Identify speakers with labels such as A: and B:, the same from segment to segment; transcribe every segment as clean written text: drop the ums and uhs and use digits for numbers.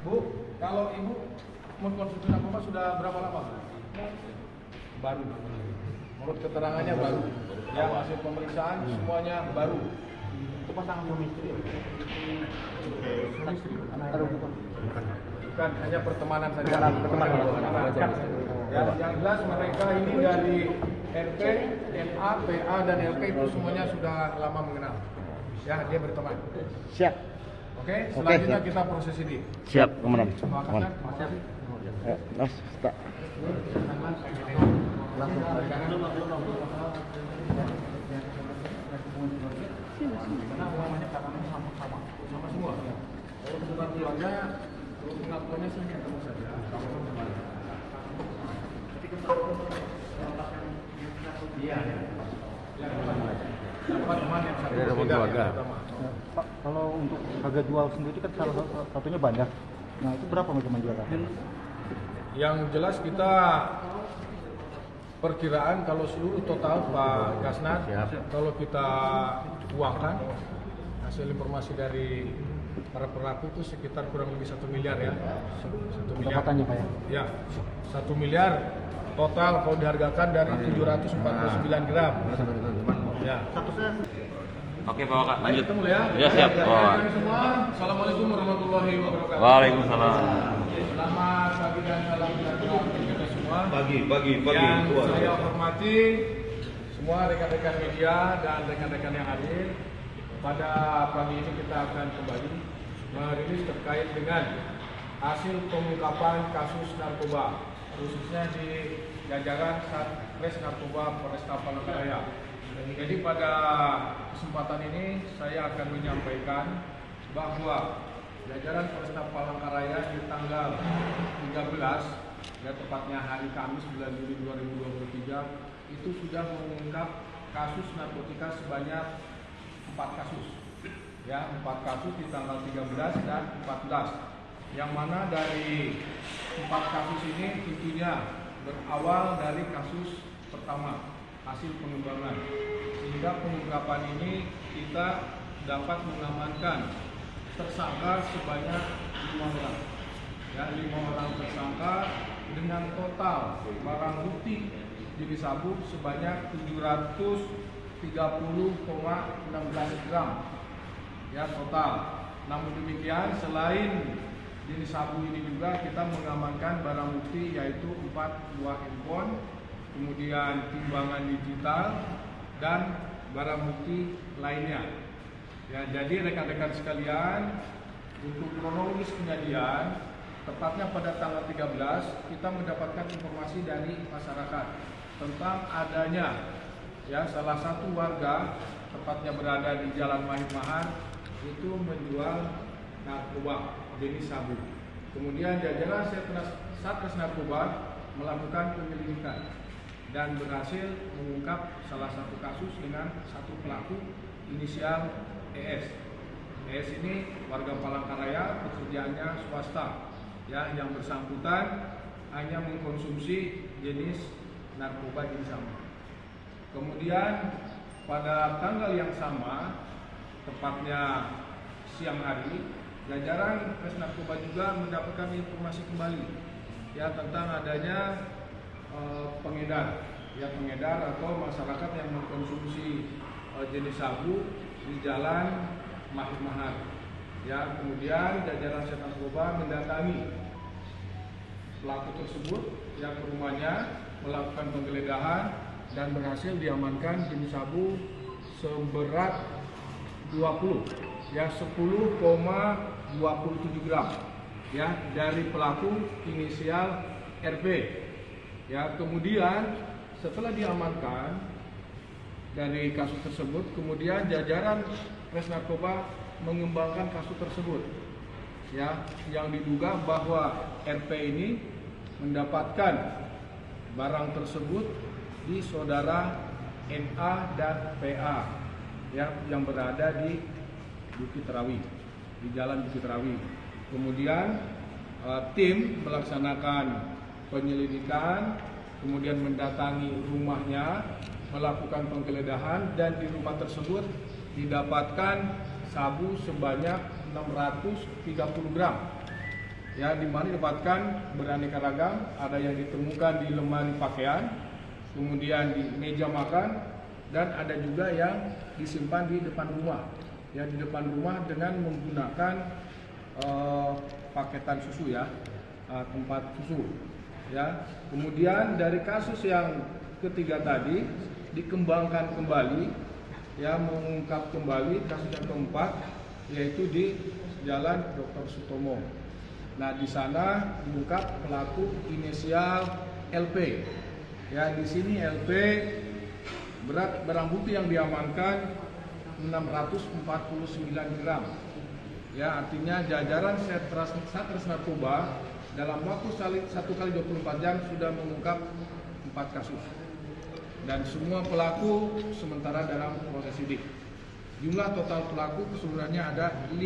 A: Bu, kalau Ibu mengkonsumsi narkoba sudah berapa lama? Baru. Menurut keterangannya baru. Yang hasil pemeriksaan semuanya baru.
B: Itu pasangan suami istri.
A: Suami istri.
C: Bukan, hanya pertemanan saja.
A: Yang jelas mereka ini dari RP, NA, PA dan LP itu semuanya sudah lama mengenal. Ya, dia berteman.
B: Siap.
A: Oke, selanjutnya kita proses ini.
B: Siap, komandan.
A: Terima kasih.
B: Mas, tak.
A: Sama semua. Kalau kebutuhan keluarga, pengakuannya sih hanya kamu saja. Iya. Teman yang satu keluarga.
D: Pak, kalau untuk harga jual sendiri kan salah satunya banyak. Nah, itu berapa macam jualnya?
A: Yang jelas kita perkiraan kalau seluruh total Pak Kasnat, kalau kita uangkan hasil informasi dari para pelaku itu sekitar kurang lebih 1 miliar ya. 1 miliar.
D: Pendapatannya Pak ya?
A: Ya, 1 miliar total kalau dihargakan dari 749 gram. Ya.
E: Oke Pak Waka, lanjut.
A: Ketemu ya.
E: Ya siap.
A: Semua, Assalamualaikum warahmatullahi wabarakatuh.
E: Waalaikumsalam.
A: Selamat pagi dan salam sejahtera untuk kita semua.
C: Pagi.
A: Yang saya hormati semua rekan-rekan media dan rekan-rekan yang hadir. Pada pagi ini kita akan kembali merilis terkait dengan hasil pengungkapan kasus narkoba, khususnya di jajaran Satres Narkoba Polresta Palangkaraya. Jadi pada kesempatan ini saya akan menyampaikan bahwa jajaran Polresta Palangkaraya di tanggal 13, ya tepatnya hari Kamis bulan Juli 2023 itu sudah mengungkap kasus narkotika sebanyak 4 kasus. Ya, 4 kasus di tanggal 13 dan 14. Yang mana dari 4 kasus ini tentunya berawal dari kasus pertama, hasil pengembangan. Sehingga pengungkapan ini kita dapat mengamankan tersangka sebanyak 5 orang. Ya, 5 orang tersangka dengan total barang bukti jenis sabu sebanyak 730,16 gram. Ya, total. Namun demikian selain jenis sabu ini juga kita mengamankan barang bukti yaitu 4 buah handphone, kemudian timbangan digital dan barang bukti lainnya. Ya, jadi rekan-rekan sekalian, untuk kronologis kejadian, tepatnya pada tanggal 13 kita mendapatkan informasi dari masyarakat tentang adanya ya salah satu warga tepatnya berada di Jalan Mahir Mahar itu menjual narkoba jenis sabu. Kemudian jajaran Satres Narkoba melakukan penyelidikan dan berhasil mengungkap salah satu kasus dengan satu pelaku inisial ES. ES ini warga Palangkaraya, pekerjaannya swasta. Ya, yang bersangkutan hanya mengkonsumsi jenis narkoba jenis sabu. Kemudian pada tanggal yang sama, tepatnya siang hari, jajaran Res Narkoba juga mendapatkan informasi kembali ya tentang adanya pengedar atau masyarakat yang mengkonsumsi jenis sabu di Jalan Mahir Mahar. Ya, kemudian jajaran Res Narkoba mendatangi pelaku tersebut yang ke rumahnya melakukan penggeledahan dan berhasil diamankan jenis sabu seberat 10,27 gram ya dari pelaku inisial RP. Ya, kemudian setelah diamankan dari kasus tersebut, kemudian jajaran Res Narkoba mengembangkan kasus tersebut. Ya, yang diduga bahwa RP ini mendapatkan barang tersebut di saudara NA dan PA ya, yang berada di Bukit Rawi, di Jalan Bukit Rawi. Kemudian tim melaksanakan penyelidikan, kemudian mendatangi rumahnya, melakukan penggeledahan, dan di rumah tersebut didapatkan sabu sebanyak 630 gram ya di mana didapatkan beraneka ragam, ada yang ditemukan di lemari pakaian, kemudian di meja makan, dan ada juga yang disimpan di depan rumah, ya di depan rumah dengan menggunakan paketan susu ya, tempat susu, ya. Kemudian dari kasus yang ketiga tadi dikembangkan kembali, ya mengungkap kembali kasus yang keempat, yaitu di Jalan Dr. Sutomo. Nah di sana mengungkap pelaku inisial LP. Ya di sini LP berat barang bukti yang diamankan 649 gram. Ya artinya jajaran Satres Narkoba dalam waktu 1 kali 24 jam sudah mengungkap 4 kasus. Dan semua pelaku sementara dalam proses sidik. Jumlah total pelaku keseluruhannya ada 5,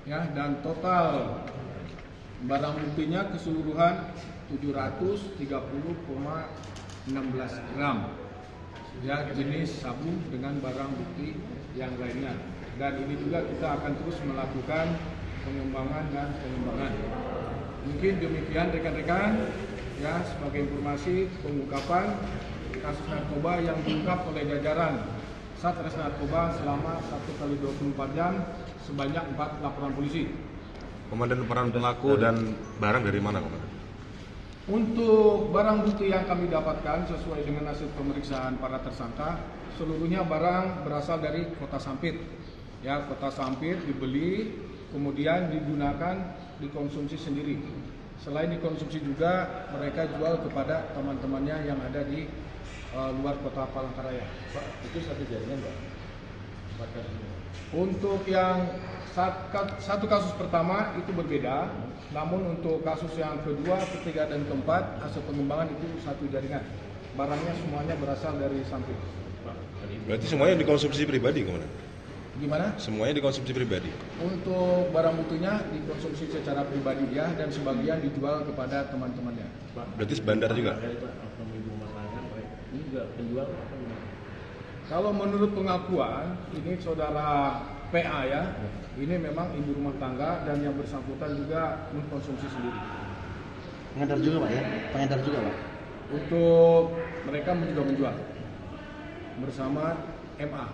A: ya, dan total barang buktinya keseluruhan 730,16 gram, ya, jenis sabu dengan barang bukti yang lainnya. Dan ini juga kita akan terus melakukan pengembangan dan pengembangan. Mungkin demikian rekan-rekan, ya, sebagai informasi pengungkapan kasus narkoba yang diungkap oleh jajaran Satres Narkoba selama 1 kali 24 jam sebanyak 4 laporan polisi.
C: Komandan, peran pelaku dan barang dari mana, Komandan?
A: Untuk barang bukti yang kami dapatkan sesuai dengan hasil pemeriksaan para tersangka, seluruhnya barang berasal dari Kota Sampit. Ya, Kota Sampit dibeli, kemudian digunakan dikonsumsi sendiri. Selain dikonsumsi juga mereka jual kepada teman-temannya yang ada di luar Kota Palangkaraya.
B: Pak, itu satu jaringan Pak?
A: Untuk yang satu kasus pertama itu berbeda, namun untuk kasus yang kedua, ketiga, dan keempat hasil pengembangan itu satu jaringan. Barangnya semuanya berasal dari Sampit.
C: Berarti semuanya dikonsumsi pribadi, Komandan?
A: Gimana?
C: Semuanya dikonsumsi pribadi?
A: Untuk barang buktinya dikonsumsi secara pribadi ya, dan sebagian dijual kepada teman-temannya.
C: Berarti sebandar juga?
A: Kalau menurut pengakuan, ini saudara PA ya, ini memang ibu rumah tangga dan yang bersangkutan juga mengkonsumsi sendiri.
B: Pengedar juga Pak ya? Pengedar juga Pak?
A: Untuk mereka juga menjual bersama MA.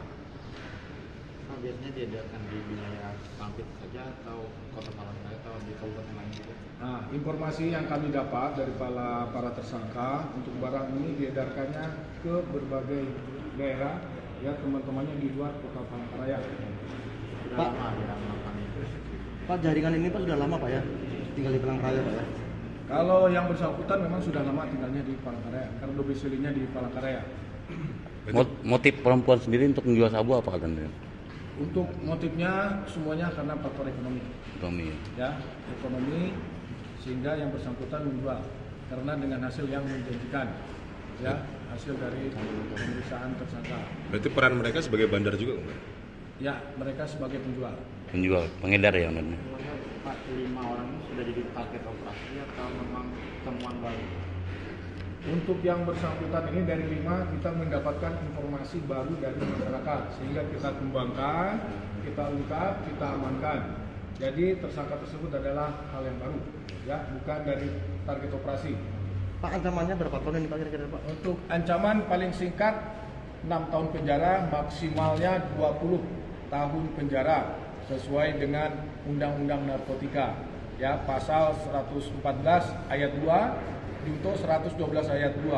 F: Biasanya diedarkan di wilayah Sampit saja atau Kota Palangkaraya atau di kabupaten lain juga?
A: Nah, informasi yang kami dapat dari para tersangka untuk barang ini diedarkannya ke berbagai daerah, ya teman-temannya di luar Kota Palangkaraya.
F: Sudah
B: Pak.
F: lama melakukan itu.
B: Pak, jaringan ini Pak sudah lama Pak ya? Tinggal di Palangkaraya Pak ya?
A: Kalau yang bersangkutan memang sudah lama tinggalnya di Palangkaraya, karena domisilinya di Palangkaraya.
E: Motif perempuan sendiri untuk menjual sabu apa katanya?
A: Untuk motifnya semuanya karena faktor ekonomi.
E: Tommy.
A: Ya, ekonomi, sehingga yang bersangkutan menjual karena dengan hasil yang menjanjikan, ya, hasil dari pemeriksaan tersangka.
C: Berarti peran mereka sebagai bandar juga, Komandan?
A: Ya, mereka sebagai penjual.
E: Penjual, pengedar ya katanya.
F: Semuanya 5 orang ini sudah jadi target operasi atau memang temuan baru?
A: Untuk yang bersangkutan ini dari 5 kita mendapatkan informasi baru dari masyarakat, sehingga kita kembangkan, kita ungkap, kita amankan. Jadi tersangka tersebut adalah hal yang baru, ya, bukan dari target operasi.
B: Pak, ancamannya berapa tahun ini Pak kira-kira Pak?
A: Untuk ancaman paling singkat 6 tahun penjara, maksimalnya 20 tahun penjara sesuai dengan Undang-Undang Narkotika, ya, pasal 114 ayat 2 junto 112 ayat 2.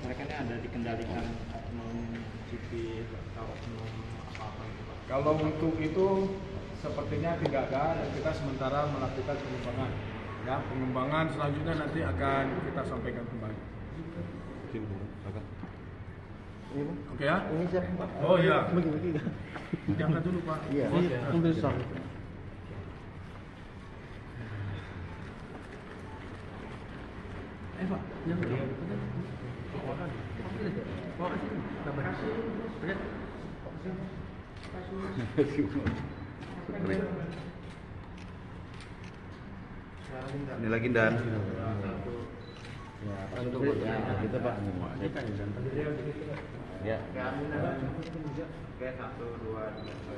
F: Mereka ini ada dikendalikan oknum sipil atau oknum apa-apa gitu, Pak?
A: Kalau untuk itu sepertinya tidak ada, dan kita sementara melakukan pengembangan. Ya, pengembangan selanjutnya nanti akan kita sampaikan kembali. Oke ya?
B: Ini siapa Pak?
A: Oh iya.
B: Bagi-bagi.
A: Diangkat dulu Pak.
B: Iya. Ambil sah.
A: Pak.
C: Ini lagi Dan.
B: Ya, Pak Sutomo ya, gitu Pak.
E: Ya.
F: Oke, 1, 2, 3.